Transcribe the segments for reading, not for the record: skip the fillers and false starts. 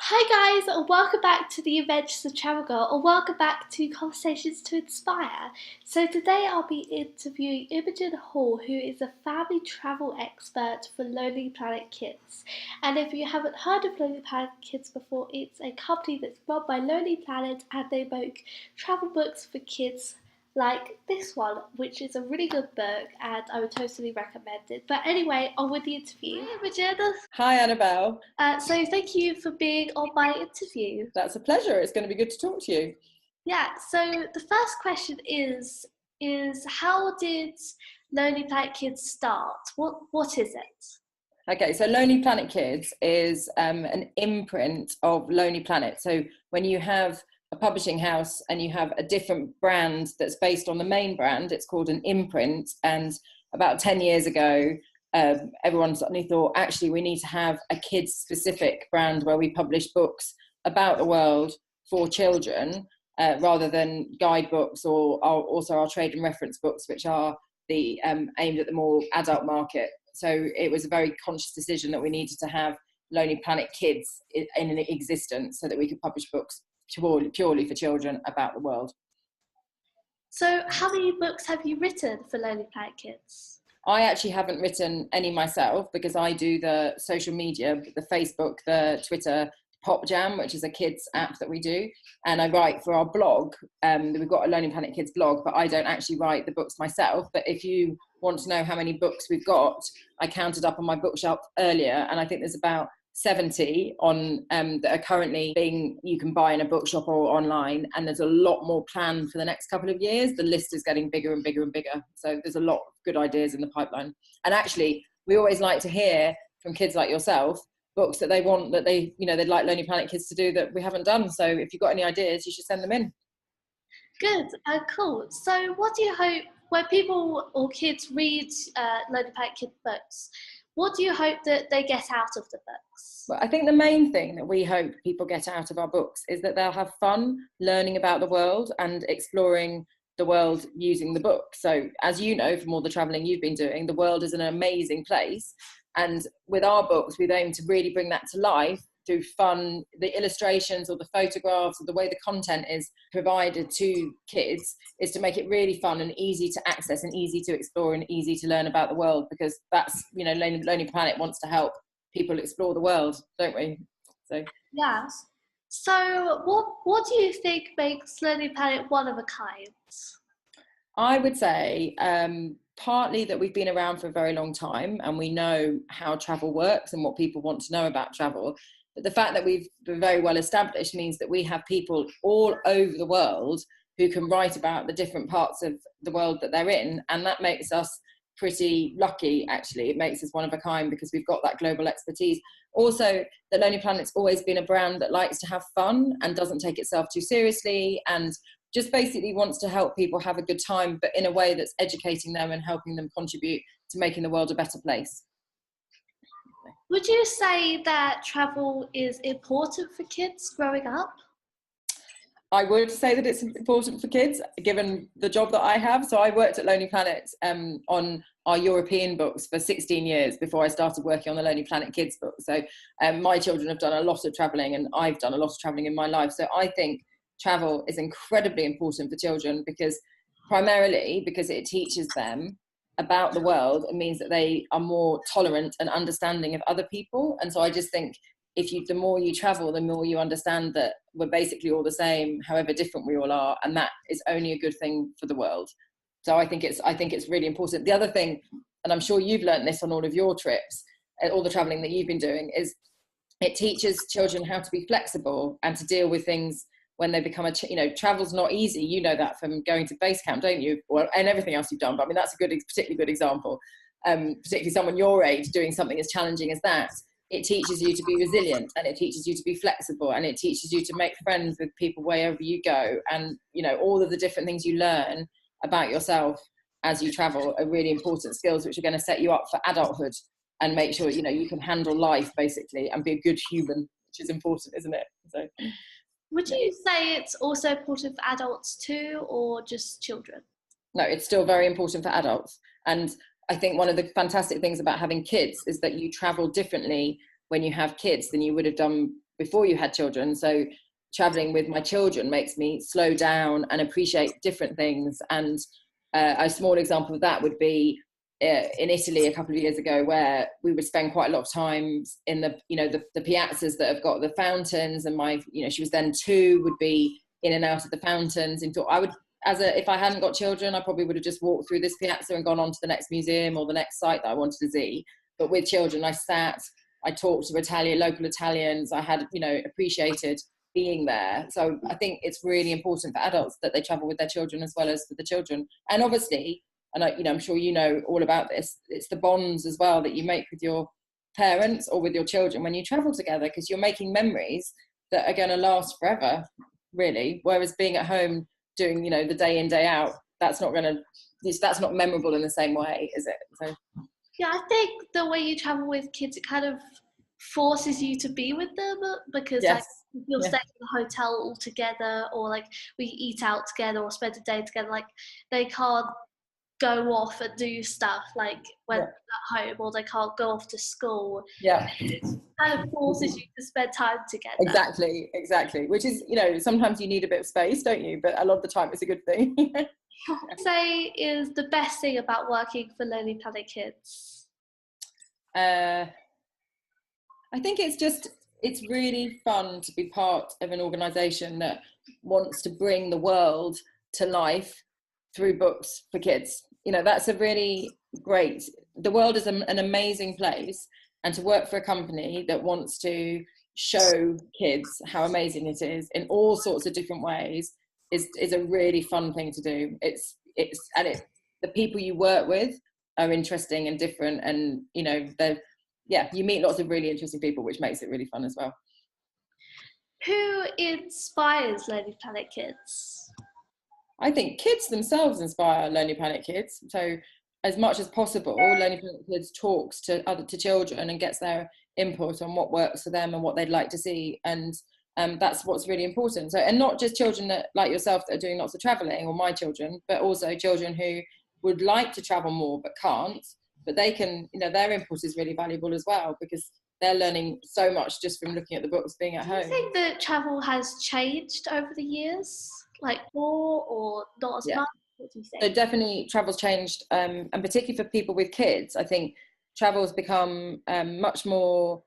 Hi guys, and welcome back to the Adventures of Travel Girl, or welcome back to Conversations to Inspire. So today I'll be interviewing Imogen Hall, who is a family travel expert for Lonely Planet Kids. And if you haven't heard of Lonely Planet Kids before, it's a company that's run by Lonely Planet, and they make travel books for kids like this one, which is a really good book, and I would totally recommend it. But anyway, on with the interview. Hi Imogen. Hi, Annabelle. So thank you for being on my interview. That's a pleasure. It's going to be good to talk to you. Yeah, so the first question is how did Lonely Planet Kids start? What is it? Okay, so Lonely Planet Kids is an imprint of Lonely Planet. So when you have a publishing house and you have a different brand that's based on the main brand, it's called an imprint. And about 10 years ago, everyone suddenly thought, actually, we need to have a kids-specific brand where we publish books about the world for children, rather than guidebooks or also our trade and reference books, which are aimed at the more adult market. So it was a very conscious decision that we needed to have Lonely Planet Kids in existence so that we could publish books purely for children about the world. So how many books have you written for Lonely Planet Kids? I actually haven't written any myself because I do the social media, the Facebook, the Twitter, Pop Jam, which is a kids app that we do. And I write for our blog. We've got a Lonely Planet Kids blog, but I don't actually write the books myself. But if you want to know how many books we've got, I counted up on my bookshelf earlier, and I think there's about 70 on that are currently you can buy in a bookshop or online, and there's a lot more planned for the next couple of years. The list is getting bigger and bigger and bigger, so there's a lot of good ideas in the pipeline. And actually, we always like to hear from kids like yourself books that they want, that they'd like Lonely Planet Kids to do that we haven't done. So if you've got any ideas, you should send them in. Good, cool. So what do you hope when people or kids read Lonely Planet Kids books? What do you hope that they get out of the books? Well, I think the main thing that we hope people get out of our books is that they'll have fun learning about the world and exploring the world using the book. So as you know from all the traveling you've been doing, the world is an amazing place. And with our books, we aim to really bring that to life through fun, the illustrations or the photographs or the way the content is provided to kids is to make it really fun and easy to access and easy to explore and easy to learn about the world, because that's, Lonely Planet wants to help people explore the world, don't we? So yeah. So what do you think makes Lonely Planet one of a kind? I would say partly that we've been around for a very long time and we know how travel works and what people want to know about travel. But the fact that we've been very well established means that we have people all over the world who can write about the different parts of the world that they're in. And that makes us pretty lucky, actually. It makes us one of a kind because we've got that global expertise. Also, the Lonely Planet's always been a brand that likes to have fun and doesn't take itself too seriously and just basically wants to help people have a good time, but in a way that's educating them and helping them contribute to making the world a better place. Would you say that travel is important for kids growing up? I would say that it's important for kids, given the job that I have. So I worked at Lonely Planet on our European books for 16 years before I started working on the Lonely Planet Kids book. So my children have done a lot of traveling and I've done a lot of traveling in my life. So I think travel is incredibly important for children primarily because it teaches them about the world. It means that they are more tolerant and understanding of other people. And so I just think the more you travel, the more you understand that we're basically all the same, however different we all are. And that is only a good thing for the world. So I think it's really important. The other thing, and I'm sure you've learned this on all of your trips, all the traveling that you've been doing, is it teaches children how to be flexible and to deal with things when they become travel's not easy. You know that from going to base camp, don't you? And everything else you've done. But I mean, that's a particularly good example. Particularly someone your age doing something as challenging as that. It teaches you to be resilient and it teaches you to be flexible and it teaches you to make friends with people wherever you go. And, all of the different things you learn about yourself as you travel are really important skills, which are going to set you up for adulthood and make sure, you can handle life basically and be a good human, which is important, isn't it? So. Would you say it's also important for adults too, or just children? No, it's still very important for adults. And I think one of the fantastic things about having kids is that you travel differently when you have kids than you would have done before you had children. So traveling with my children makes me slow down and appreciate different things. And a small example of that would be in Italy a couple of years ago, where we would spend quite a lot of time in the piazzas that have got the fountains, and she was then 2, would be in and out of the fountains. And thought I would, if I hadn't got children, I probably would have just walked through this piazza and gone on to the next museum or the next site that I wanted to see. But with children, I talked to local Italians. I had, appreciated being there. So I think it's really important for adults that they travel with their children as well as for the children. And obviously, and I'm sure you know all about this, it's the bonds as well that you make with your parents or with your children when you travel together, because you're making memories that are going to last forever, really. Whereas being at home doing, the day in, day out, that's not memorable in the same way, is it? So yeah, I think the way you travel with kids, it kind of forces you to be with them, because yes. if you're staying in a hotel all together, or we eat out together or spend a day together, they can't go off and do stuff when at home, or they can't go off to school. Yeah, it kind of forces you to spend time together. Exactly, which is, sometimes you need a bit of space, don't you? But a lot of the time it's a good thing. What would you say is the best thing about working for Lonely Planet Kids? I think it's really fun to be part of an organisation that wants to bring the world to life through books for kids. That's a really great, the world is an amazing place, and to work for a company that wants to show kids how amazing it is in all sorts of different ways is a really fun thing to do. The people you work with are interesting and different, and you meet lots of really interesting people, which makes it really fun as well. Who inspires Lonely Planet Kids? I think kids themselves inspire Lonely Planet Kids. So as much as possible, Lonely Planet Kids talks to children and gets their input on what works for them and what they'd like to see. And that's what's really important. So, and not just children that, like yourself, that are doing lots of traveling, or my children, but also children who would like to travel more but can't. But they can, their input is really valuable as well, because they're learning so much just from looking at the books, being at home. Do you think that travel has changed over the years? More or not as much? What do you think? So definitely travel's changed, and particularly for people with kids, I think travel's become much more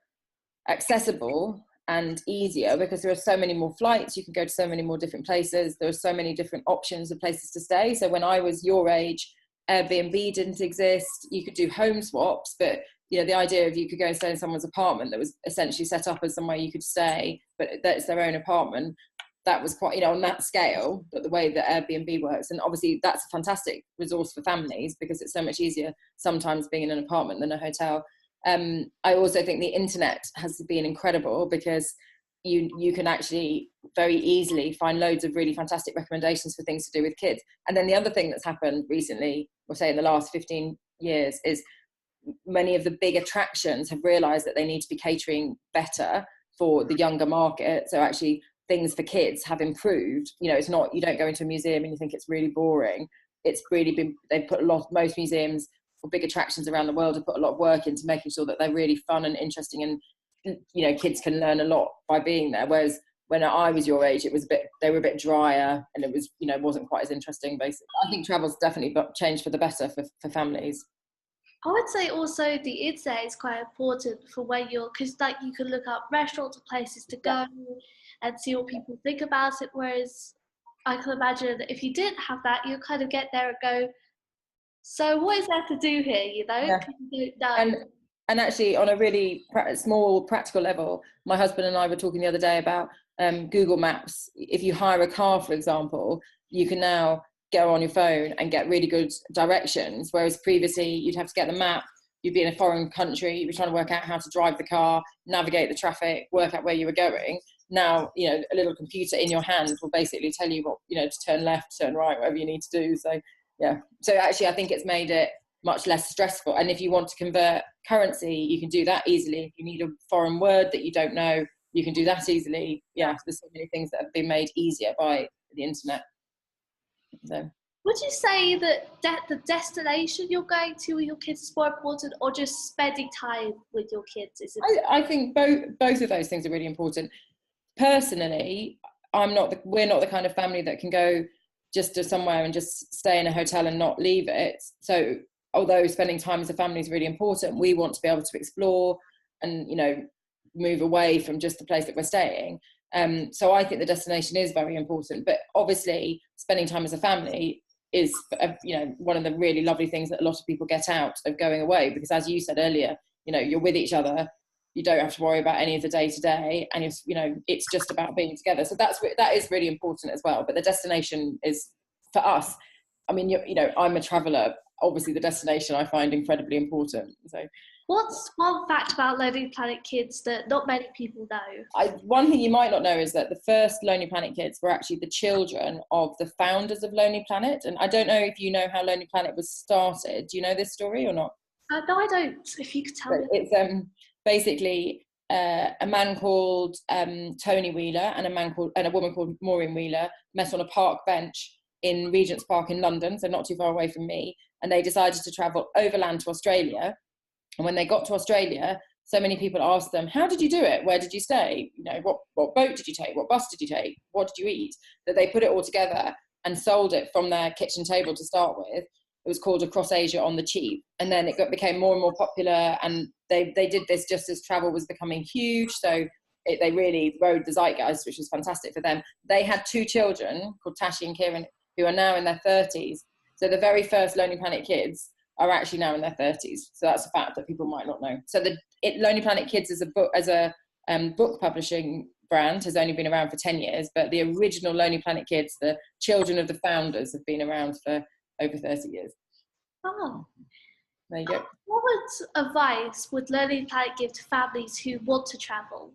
accessible and easier, because there are so many more flights. You can go to so many more different places. There are so many different options of places to stay. So when I was your age, Airbnb didn't exist. You could do home swaps, but the idea of you could go and stay in someone's apartment that was essentially set up as somewhere you could stay, but that's their own apartment. That was quite, on that scale, but the way that Airbnb works. And obviously that's a fantastic resource for families, because it's so much easier sometimes being in an apartment than a hotel. I also think the internet has been incredible, because you can actually very easily find loads of really fantastic recommendations for things to do with kids. And then the other thing that's happened recently, or say in the last 15 years, is many of the big attractions have realized that they need to be catering better for the younger market. So actually things for kids have improved. It's not, you don't go into a museum and you think it's really boring. It's really been, they've put most museums or big attractions around the world have put a lot of work into making sure that they're really fun and interesting, and kids can learn a lot by being there. Whereas when I was your age, they were a bit drier, and it was, wasn't quite as interesting, basically. I think travel's definitely changed for the better for families. I would say also the internet is quite important for where because you can look up restaurants or places to go and see what people think about it. Whereas I can imagine if you didn't have that, you'll kind of get there and go, so what is there to do here, Yeah. You don't know. And actually, on a really small practical level, my husband and I were talking the other day about Google Maps. If you hire a car, for example, you can now go on your phone and get really good directions, whereas previously you'd have to get the map, you'd be in a foreign country, you'd be trying to work out how to drive the car, navigate the traffic, work out where you were going. Now, a little computer in your hand will basically tell you what, to turn left, turn right, whatever you need to do. So actually I think it's made it much less stressful. And if you want to convert currency, you can do that easily. If you need a foreign word that you don't know, you can do that easily. There's so many things that have been made easier by the internet. So Would you say that the destination you're going to with your kids is more important, or just spending time with your kids is important? I think both of those things are really important. Personally, we're not the kind of family that can go just to somewhere and just stay in a hotel and not leave it. So although spending time as a family is really important, we want to be able to explore and, move away from just the place that we're staying. So I think the destination is very important, but obviously spending time as a family is, one of the really lovely things that a lot of people get out of going away, because as you said earlier, you're with each other. You don't have to worry about any of the day to day, and it's just about being together. So that is really important as well. But the destination is, for us, I mean, I'm a traveller. Obviously, the destination I find incredibly important. So, what's one fact about Lonely Planet Kids that not many people know? One thing you might not know is that the first Lonely Planet kids were actually the children of the founders of Lonely Planet. And I don't know if you know how Lonely Planet was started. Do you know this story or not? No, I don't. If you could tell me. It's basically a man called Tony Wheeler and a woman called Maureen Wheeler met on a park bench in Regent's Park in London, so not too far away from me. And they decided to travel overland to Australia. And when they got to Australia, so many people asked them, how did you do it? Where did you stay? What boat did you take? What bus did you take? What did you eat? That they put it all together and sold it from their kitchen table to start with. It was called Across Asia on the Cheap. And then it became more and more popular. And they did this just as travel was becoming huge. So they really rode the zeitgeist, which was fantastic for them. They had 2 children called Tashi and Kieran, who are now in their 30s. So the very first Lonely Planet kids are actually now in their 30s. So that's a fact that people might not know. So Lonely Planet Kids as a book publishing brand has only been around for 10 years, but the original Lonely Planet Kids, the children of the founders, have been around for over 30 years. Oh. There you go. What advice would Lonely Planet give to families who want to travel?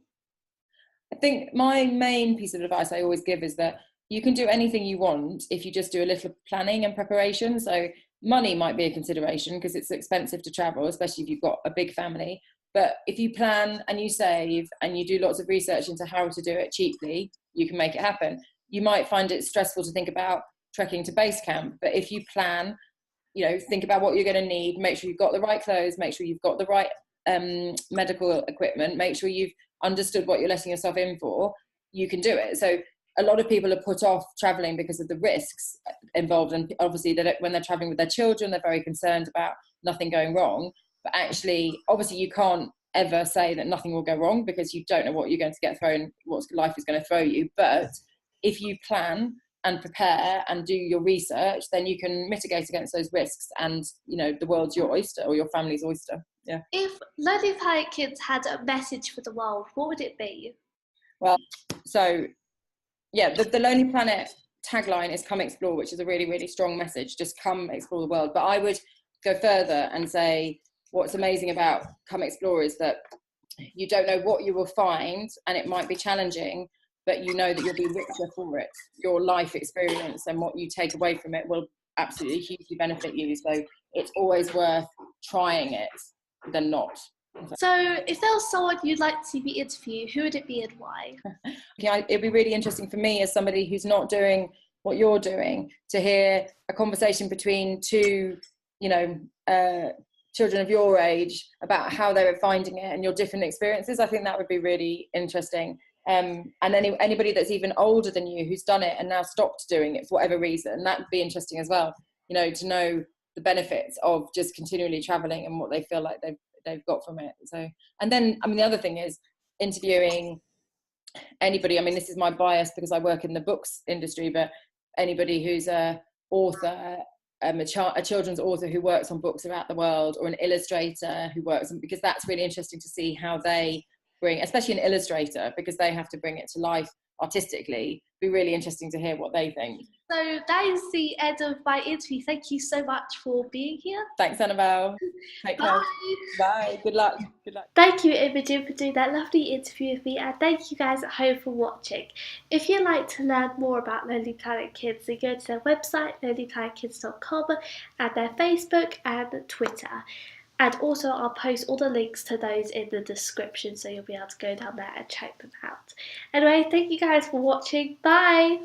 I think my main piece of advice I always give is that you can do anything you want if you just do a little planning and preparation. So money might be a consideration because it's expensive to travel, especially if you've got a big family. But if you plan and you save and you do lots of research into how to do it cheaply, you can make it happen. You might find it stressful to think about trekking to base camp, but if you plan, think about what you're going to need, make sure you've got the right clothes, make sure you've got the right medical equipment, make sure you've understood what you're letting yourself in for, you can do it. So a lot of people are put off traveling because of the risks involved, and obviously when they're traveling with their children, they're very concerned about nothing going wrong. But actually, obviously, you can't ever say that nothing will go wrong because you don't know what you're going to get thrown, what life is going to throw you. But if you plan and prepare and do your research, then you can mitigate against those risks, and the world's your oyster, or your family's oyster. Yeah. If Lonely Planet Kids had a message for the world, what would it be? Well, so yeah, the Lonely Planet tagline is "Come Explore," which is a really, really strong message. Just come explore the world. But I would go further and say what's amazing about Come Explore is that you don't know what you will find, and it might be challenging, but you know that you'll be richer for it. Your life experience and what you take away from it will absolutely hugely benefit you. So it's always worth trying it than not. So if there was someone you'd like to see me interview, who would it be and why? Yeah, it'd be really interesting for me as somebody who's not doing what you're doing to hear a conversation between 2, children of your age about how they were finding it and your different experiences. I think that would be really interesting. And anybody that's even older than you who's done it and now stopped doing it for whatever reason, that would be interesting as well. To know the benefits of just continually traveling and what they feel like they've got from it. So, and then the other thing is interviewing anybody. This is my bias because I work in the books industry, but anybody who's a author, a children's author who works on books around the world, or an illustrator who works on, because that's really interesting to see how they bring, especially an illustrator, because they have to bring it to life artistically. Be really interesting to hear what they think. So that is the end of my interview. Thank you so much for being here. Thanks, Annabelle. Take care. Bye. Good luck. Thank you, Imogen, for doing that lovely interview with me, and thank you guys at home for watching. If you'd like to learn more about Lonely Planet Kids, then go to their website, lonelyplanetkids.com, and their Facebook and Twitter. And also I'll post all the links to those in the description, so you'll be able to go down there and check them out. Anyway, thank you guys for watching. Bye!